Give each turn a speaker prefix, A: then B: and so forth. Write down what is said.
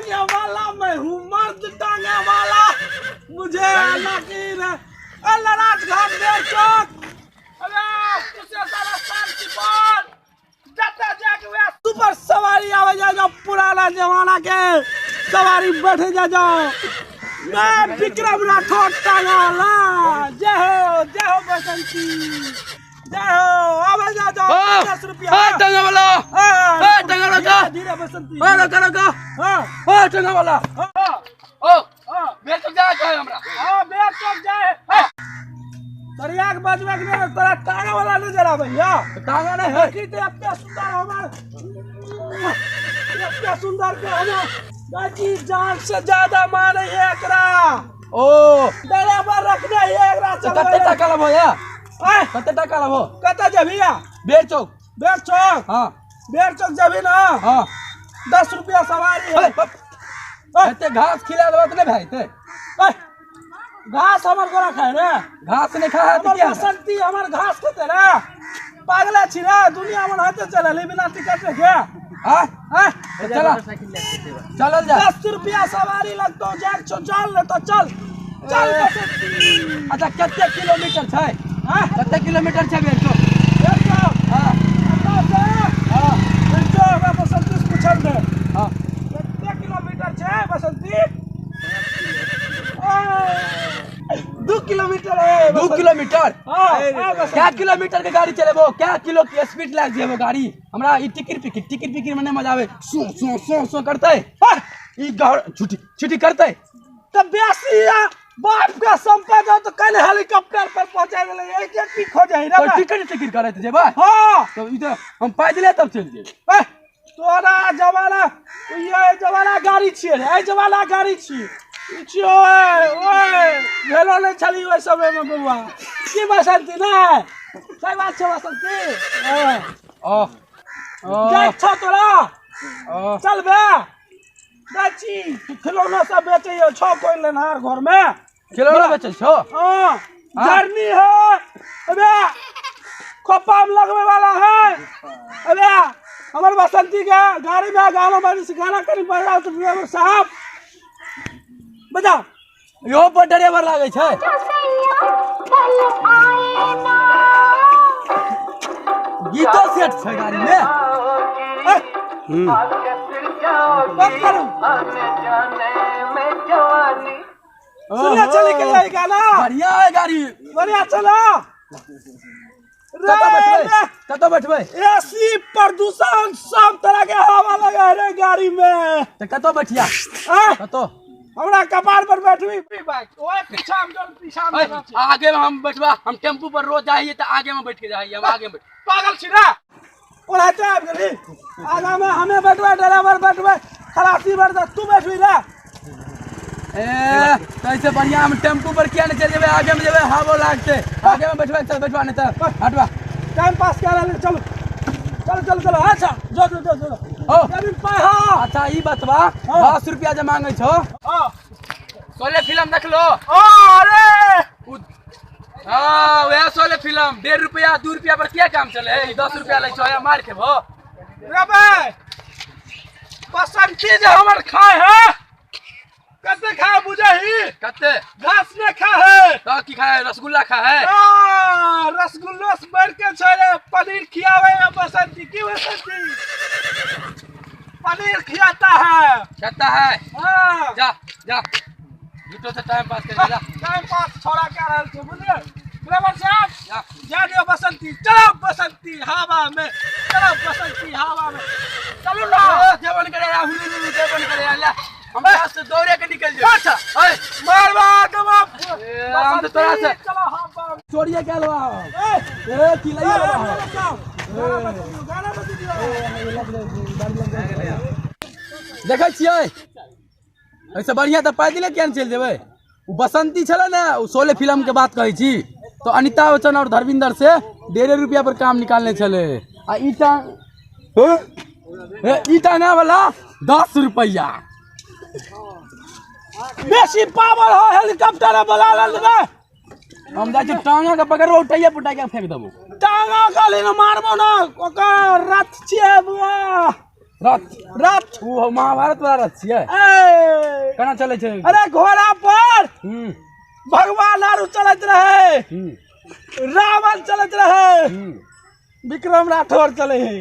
A: टांगे वाला, मैं हूँ मर्द टांगे वाला, मुझे यकीन है। लड़ाट घाट देर चौक, अरे कुशेश्वर स्थान की बात, जते जाके वे सुपर सवारी आवे जाओ, पुराना जमाना के सवारी बैठे जाओ। मैं विक्रम राठौर टांगा वाला, जय हो बसंती, जय हो। आवे जाओ 10 रुपया
B: टांगा वाला, टांगा वाला,
A: धीरे बसंती,
B: टांगा वाला, बेर चौक जाए कहे हमरा,
A: बेर चौक जाए। तरिया के बजवे के नहीं, तोरा टांगा वाला नजर आवे भैया।
B: टांगा नहीं है
A: की तो इतना सुंदर हमार, इतना सुंदर के हमार दादी जान से ज्यादा माने है एकरा।
B: ओ
A: ड्राइवर रखने है एकरा।
B: कते टका लबो या कते टका लबो?
A: कते जबिया?
B: बेर चौक,
A: बेर चौक,
B: हां
A: बेर चौक जबी ना।
B: हां
A: 10 रुपया सवारी है।
B: एते घास खिला देबो त नहीं भाई ते?
A: घास हमर गोरा खाए रे,
B: घास नहीं खा है
A: हमर
B: क्या?
A: बसंती हमर घास खेते रे। पागल छी रे, दुनिया में रहते चले बिना टिकट के।
B: हां चला चलल जा।
A: 10 रुपया सवारी लगतो, जाए चल ले तो चल चल बसंती।
B: अच्छा कते किलोमीटर छै?
A: हां
B: कते किलोमीटर छै बेर चौक?
A: बेर चौक,
B: हां
A: हां बेर चौक बसंती से पूछल दे।
B: हां
A: कितने किलोमीटर छै बसंती? 2 किलोमीटर है।
B: 2 किलोमीटर?
A: हां
B: क्या किलोमीटर के गाड़ी चलेबो? क्या किलो की स्पीड लाग जेबो गाड़ी? हमरा ई टिकट पिकिर में नहीं मजा आवे। सो करते ई छुट्टी करते
A: तब बेसिया बाप का संपत्ति हो तो कल हेलीकॉप्टर पर पहुंचा देले, एक टिक हो जाई रे।
B: तो टिकट करते जेबा?
A: हां
B: तो ई तो हम पैदले तब चल जेबे।
A: तोरा जवाना ये जवाना गाड़ी छिए रे, ए जवाना गाड़ी छी छियो। ओए भेलो नहीं छली ओइ समय में बउआ की बसंती ना। सही बात छै बसंती।
B: ओ
A: जाय छ तोरा, चल बे दाची खिलौना सब बेचे छो कोई लेनहार घर में।
B: खिलौना बेचे छो?
A: हां जर्नी है, अबे खोपा में लगवे वाला है। अबे हमर बसंती के गाड़ी में गाना बजा से गाना करी बजा तो ड्राइवर साहब बजा।
B: यो पर ड्राइवर लागे छै। गीतो सेट छै गाड़ी में।
A: बात करूं सुनिए चली के जाए गाना।
B: बढ़िया है गाड़ी,
A: बढ़िया चला।
B: कतो बैठबे?
A: एसी प्रदूषण सब तरह के हवा लगा है रे गाड़ी में।
B: तो कतो बैठिया? कतो
A: हमरा कपार पर बैठवी बाइक ओए पीछा में
B: आगे में हम बैठबा। हम टेम्पू पर रोज जाइए तो आगे में बैठ के जाइए। हम आगे में
A: पागल छी रे। ओला टाइप गली आगा में हमें बैठबे, ड्राइवर बैठबे, खलासी बैठ तू बैठवी रे।
B: तो ऐसे बढ़िया हम टेम्पू पर किया नहीं चल जेबे? आगे में जेबे हवा लागते। आगे में बैठबे, चल बैठवा नहीं तो हटवा।
A: टाइम पास कर ले, चलो चलो चलो। अच्छा जो
B: ओ
A: जमीन पे हां।
B: अच्छा ई बतवा 10 रुपया जे मांगे छो।
A: हां
B: सोले फिल्म देख लो।
A: अरे
B: हां वह सोले फिल्म 1.5 रुपया 2 रुपया पर क्या काम चले? 10 रुपया ले छो या मार के भो
A: रे बे। बसंती जे हमर खाए है कते खाए बुझही?
B: कते
A: घास ने खाए
B: तो की खाए? रसगुल्ला खाए?
A: रसगुल्ला से बढ़ के छे पनीर खियावे है बसंती की। बसंती पनीर खिलाता है।
B: कहता है
A: हां
B: जा जा झूठो से टाइम पास कर जा।
A: टाइम पास छोड़ा क्या रहल छे बुझे? ड्राइवर साहब जा दियो बसंती। चलो बसंती हवा में, चलो बसंती हवा में चलो ना।
B: जेवन करे हुलू जेवन करे अल्लाह हम रास्ते दौड़े के निकल जाए।
A: अच्छा
B: ओए
A: मार मार
B: हम तो तोरा से
A: चलो हवा
B: चोरिया क्या लवा? ए की लइया
A: गाना बजा दियो।
B: देखै छियै ऐसे बढ़िया तो पैदले किया चल जेबै? वो बसंती छले ना, वो शोले फिल्म के बात कहै छी। तो अमिताभ बच्चन और धर्मेंद्र से 1.5 रुपया पर काम निकालने चले। आ ईटा ना वाला 10 रुपया।
A: बेसी पावर हो हेलीकॉप्टर बुला ले रे।
B: हम जाय छी टांगा के पकड़बो, उठाइए पुटाइ के फेंक देबो।
A: टांगा खाली न मारबो ना, ओकर रथ छिए बुआ।
B: रथ
A: रथ
B: वो महाभारत वाला रथ छियै केना चलै छै
A: अरे घोड़ा पर
B: हम्म
A: भगवान आरू चलत रहे रावण चलत रहे विक्रम राठौर चले है